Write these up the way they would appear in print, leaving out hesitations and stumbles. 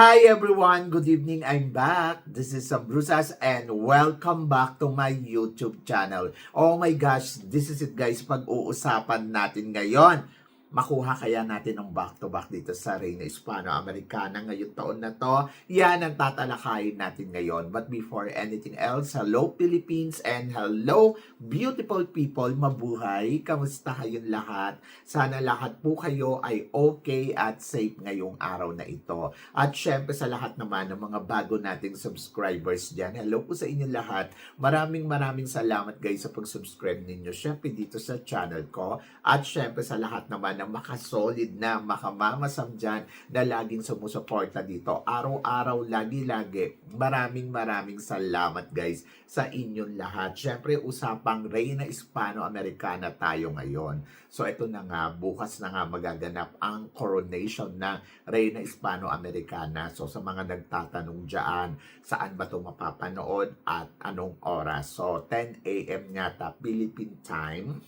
Hi everyone! Good evening! I'm back. This is Sam Brusas and welcome back to my YouTube channel. Oh my gosh, this is it guys. Pag-uusapan natin ngayon, makuha kaya natin ang back-to-back dito sa Reina Hispano-Americana ngayong taon na to. Yan ang tatalakayin natin ngayon. But before anything else, hello Philippines and hello beautiful people. Mabuhay! Kamusta kayong lahat? Sana lahat po kayo ay okay at safe ngayong araw na ito. At syempre sa lahat naman ng mga bago nating subscribers dyan, hello po sa inyo lahat. Maraming salamat guys sa pag-subscribe ninyo syempre dito sa channel ko. At syempre sa lahat naman ng makasolid na makamamasam dyan na laging sumusuporta dito. Araw-araw, lagi-lagi. Maraming salamat guys sa inyong lahat. Syempre usapang Reina Hispano-Americana tayo ngayon. So ito na nga, bukas na nga magaganap ang coronation ng Reina Hispano-Americana. So sa mga nagtatanong dyan, saan ba ito mapapanood at anong oras? So 10 a.m. yata Philippine time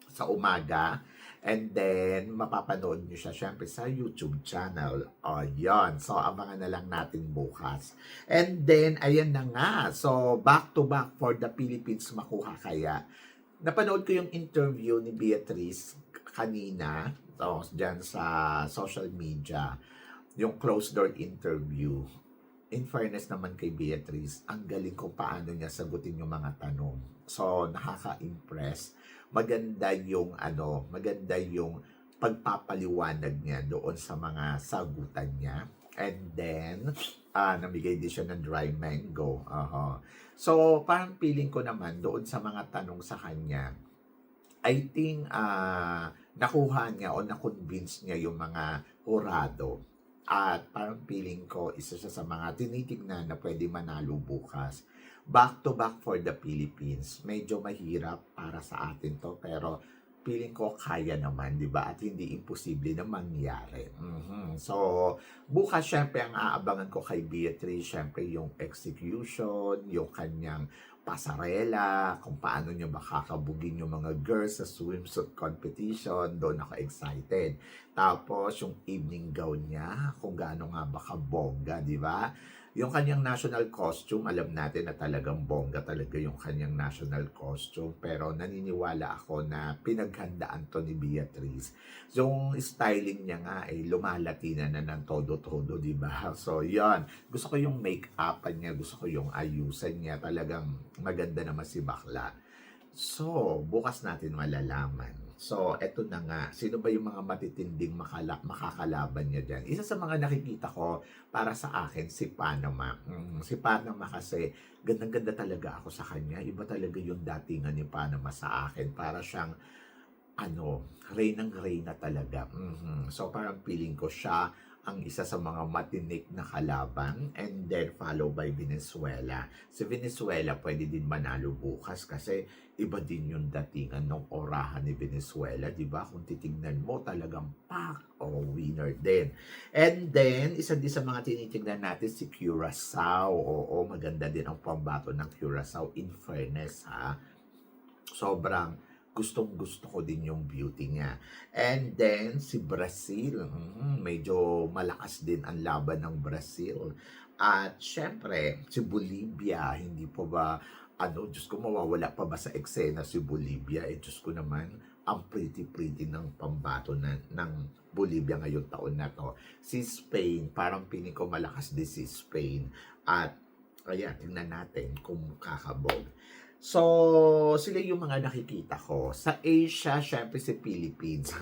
sa umaga. And then, mapapanood nyo siya syempre sa YouTube channel. O, yun. So, abangan na lang natin bukas. And then, ayan na nga. So, back to back for the Philippines makuha kaya. Napanood ko yung interview ni Beatrice kanina. So, dyan sa social media. Yung closed door interview. In fairness naman kay Beatrice, ang galing kung paano niya sagutin yung mga tanong. So, nakaka-impress. Maganda yung pagpapaliwanag niya doon sa mga sagutan niya. And then, namigay din siya ng dry mango. So, parang feeling ko naman doon sa mga tanong sa kanya, I think nakuha niya o na-convince niya yung mga hurado. At parang feeling ko, isa siya sa mga tinitignan na pwede manalo bukas. Back to back for the Philippines. Medyo mahirap para sa atin to, pero feeling ko kaya naman, di ba? At hindi imposible na mangyari. So, bukas syempre ang aabangan ko kay Beatrice, syempre yung execution, yung kanyang pasarela, kung paano niya makakabugin yung mga girls sa swimsuit competition. Doon ako excited. Tapos, yung evening gown niya, kung gaano nga ba kabongga, di ba? Yung kanyang national costume, alam natin na talagang bongga talaga yung kanyang national costume. Pero naniniwala ako na pinaghandaan to ni Beatrice. Yung styling niya nga ay lumalati na ng todo-todo, di ba? So, yan. Gusto ko yung make-upan niya, gusto ko yung ayusan niya. Talagang maganda naman si bakla. So, bukas natin malalaman. So, eto na nga. Sino ba yung mga matitinding makakalaban niya dyan? Isa sa mga nakikita ko para sa akin, si Panama. Si Panama kasi, gandang-ganda talaga ako sa kanya. Iba talaga yung datingan ni Panama sa akin. Para siyang, reynang-reyna talaga. So, parang feeling ko siya ang isa sa mga matinik na kalaban, and then follow by Venezuela. Si Venezuela pwede din manalo bukas kasi iba din yung datingan ng orahan ni Venezuela, di ba? Kung titignan mo, talagang winner din. And then, isa din sa mga tinitignan natin si Curaçao. Oo, maganda din ang pambato ng Curaçao, in fairness ha. Sobrang gustong-gusto ko din yung beauty niya. And then, si Brazil. Medyo malakas din ang laban ng Brazil. At syempre, si Bolivia. Hindi pa ba, Diyos ko, mawawala pa ba sa eksena si Bolivia? Diyos ko naman, ang pretty-pretty ng pambato ng Bolivia ngayong taon na to. Si Spain, parang piling ko malakas din si Spain. At, kaya, tingnan natin kung kakabog. So, sila yung mga nakikita ko. Sa Asia, syempre si Philippines.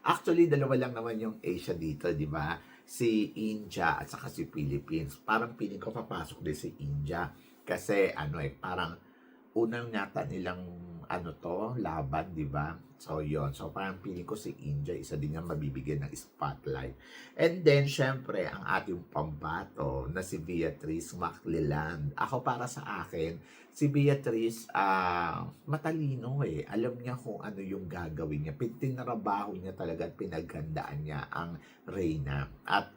Actually, dalawa lang naman yung Asia dito, di ba? Si India at saka si Philippines. Parang piling ko papasok din si India. Kasi, parang unang yata nilang laban, di ba? So, yon. So, parang piling ko si India, isa din yung mabibigyan ng spotlight. And then, syempre, ang ating pambato na si Beatrice Maclelland. Ako, para sa akin, si Beatrice, matalino eh. Alam niya kung ano yung gagawin niya. Tinarabaho niya talaga at pinaghandaan niya ang Reyna. At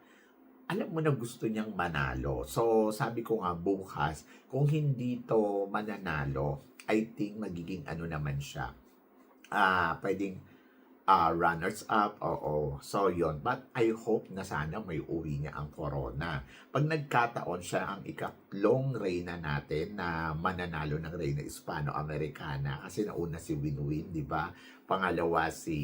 alam mo na gusto niyang manalo. So, sabi ko nga bukas, kung hindi to mananalo, I think magiging naman siya. Pwedeng runners-up, oo. So, yon. But I hope na sana may uwi niya ang corona. Pag nagkataon siya ang ikatlong reyna natin na mananalo ng Reyna Hispano-Americana kasi nauna si Winwin, di ba? Pangalawa si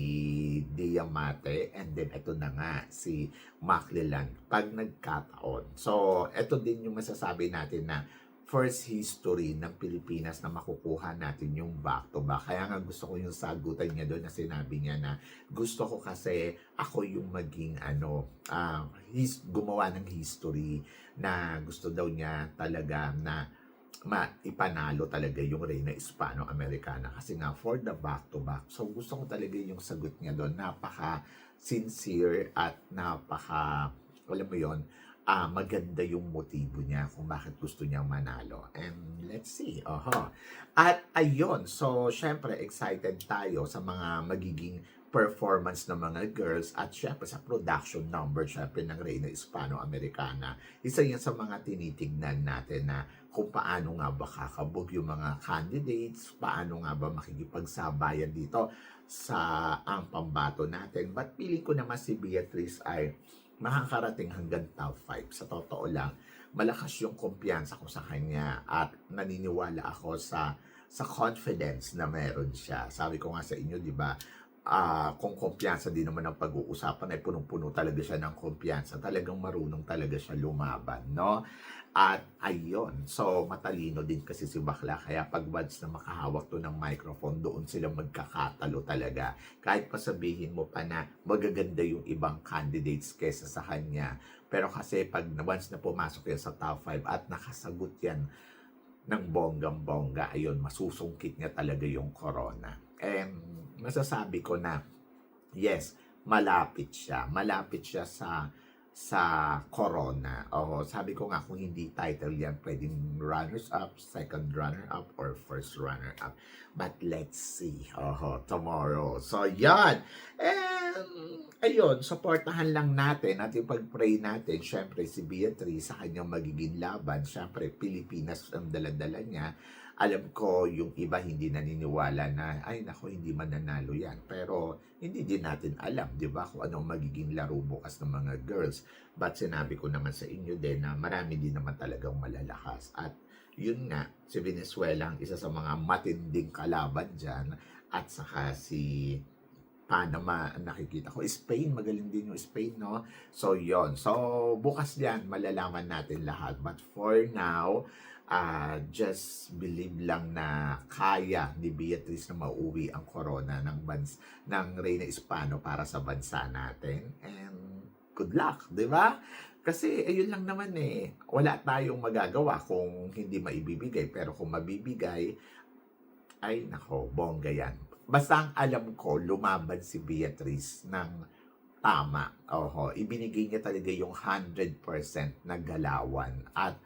Diamante and then ito na nga si McLellan pag nagkataon. So, ito din yung masasabi natin na first history ng Pilipinas na makukuha natin yung back-to-back. Kaya nga gusto ko yung sagutan niya doon na sinabi niya na gusto ko kasi ako yung maging gumawa ng history na gusto daw niya talaga na ipanalo talaga yung Reyna Hispano-Americana kasi nga for the back-to-back. So gusto ko talaga yung sagot niya doon. Napaka-sincere at alam mo yon, maganda yung motibo niya kung bakit gusto niyang manalo. And let's see. At ayun, so syempre excited tayo sa mga magiging performance ng mga girls at syempre sa production number syempre ng Reyna Hispano-Americana. Isa yan sa mga tinitignan natin na kung paano nga ba kakabog yung mga candidates, paano nga ba makikipagsabayan dito sa ang pambato natin. But feeling ko naman si Beatrice ay makakarating hanggang top 5. Sa totoo lang, malakas yung kumpiyansa ko sa kanya at naniniwala ako sa confidence na meron siya. Sabi ko nga sa inyo, di ba, kung kumpiyansa din naman ang pag-uusapan ay punong-puno talaga siya ng kumpiyansa. Talagang marunong talaga siya lumaban, no? At ayun, so matalino din kasi si Bakla, kaya pag once na makahawak to ng microphone, doon sila magkakatalo talaga. Kahit pa sabihin mo pa na magaganda yung ibang candidates kesa sa kanya, pero kasi pag once na pumasok yan sa top 5 at nakasagot yan ng bonggang-bongga, ayun, masusungkit niya talaga yung corona. And masasabi ko na, yes, malapit siya sa corona. Sabi ko nga kung hindi title yan, pwedeng runners-up, second runner-up, or first runner-up. But let's see. Tomorrow. So, yan. And, ayun, supportahan lang natin at ipag-pray natin. Siyempre, si Beatrice sa kanyang magiging laban. Siyempre, Pilipinas ang dala-dala niya. Alam ko yung iba hindi naniniwala na, ay nako, hindi mananalo yan. Pero hindi din natin alam, di ba, kung anong magiging laro bukas ng mga girls. But sinabi ko naman sa inyo din na marami din naman talagang malalakas. At yun nga, si Venezuela ang isa sa mga matinding kalaban dyan. At saka si Panama, nakikita ko. Spain, magaling din yung Spain, no? So, yon. So, bukas yan, malalaman natin lahat. But for now, just believe lang na kaya ni Beatrice na mauwi ang corona ng Reyna Hispano para sa bansa natin. And good luck, di ba? Kasi ayun lang naman wala tayong magagawa kung hindi maibibigay. Pero kung mabibigay, ay nako, bongga yan. Basta ang alam ko, lumaban si Beatrice ng tama. Ibinigay niya talaga yung 100% na galawan. At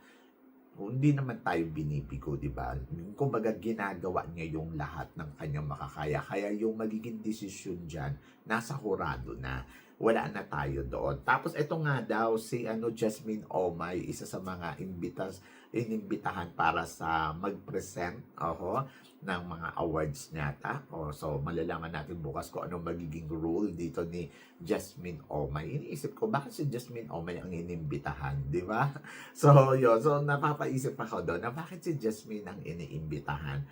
hindi naman tayo binibigo, di ba? Kumbaga, ginagawa niya yung lahat ng kanyang makakaya. Kaya yung magiging desisyon dyan, nasa hurado na. Wala na tayo doon. Tapos, ito nga daw, si Jasmine Omay, isa sa mga inimbitahan para sa mag-present ng mga awards niyata. So, malalaman natin bukas kung anong magiging rule dito ni Jasmine Omay. Iniisip ko, bakit si Jasmine Omay ang inimbitahan, di ba? So, yun. So, napapaisip ako doon na bakit si Jasmine ang iniimbitahan.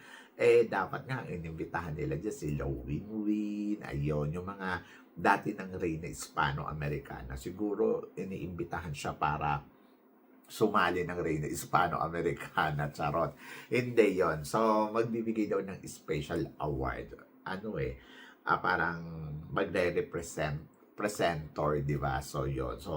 Dapat nga ang inimbitahan nila dyan sila Winwin, ayun, yung mga dati ng Reyna Hispano-Americana. Siguro, iniimbitahan siya para sumali ng Reyna Hispano-Americana, charot. Hindi yon. So, magbibigay daw ng special award. Parang presenter, di ba? So, yon. So,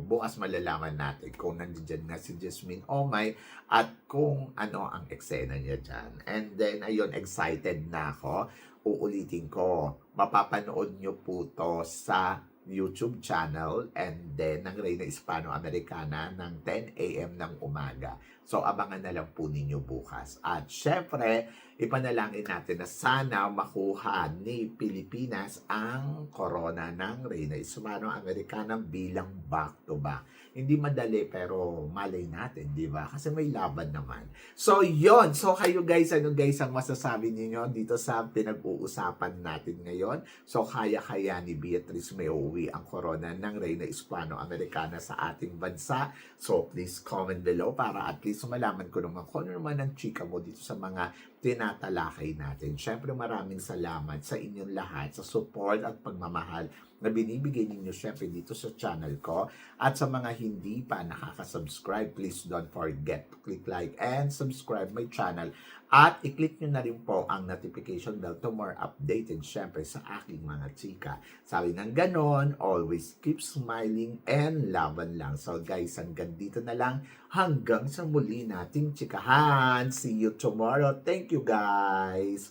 bukas malalaman natin kung nandiyan nga si Jasmine Omay at kung ano ang eksena niya dyan. And then, ayun, excited na ako. Uulitin ko, mapapanood nyo po to sa YouTube channel, and then ng Reyna Hispano-Americana ng 10 a.m. ng umaga. So, abangan na lang po ninyo bukas. At syempre, ipanalangin natin na sana makuha ni Pilipinas ang corona ng Reyna Hispano-Americana bilang back-to-back. Hindi madali pero malay natin, di ba? Kasi may laban naman. So, yon. So, kayo guys, ano guys ang masasabi niyo dito sa pinag-uusapan natin ngayon? So, kaya-kaya ni Beatrice may uwi ang corona ng Reyna Hispano-Americana sa ating bansa. So, please comment below para at least malaman ko naman kung ano naman ang chika mo dito sa mga tinatalakay natin. Syempre, maraming salamat sa inyong lahat sa support at pagmamahal na binibigay ninyo syempre dito sa channel ko. At sa mga hindi pa nakaka-subscribe, please don't forget to click like and subscribe my channel. At i-click nyo na rin po ang notification bell to more updated syempre sa aking mga chika. Sabi ng ganon, always keep smiling and laban lang. So guys, hanggang dito na lang. Hanggang sa muli nating chikahan. See you tomorrow. Thank you guys.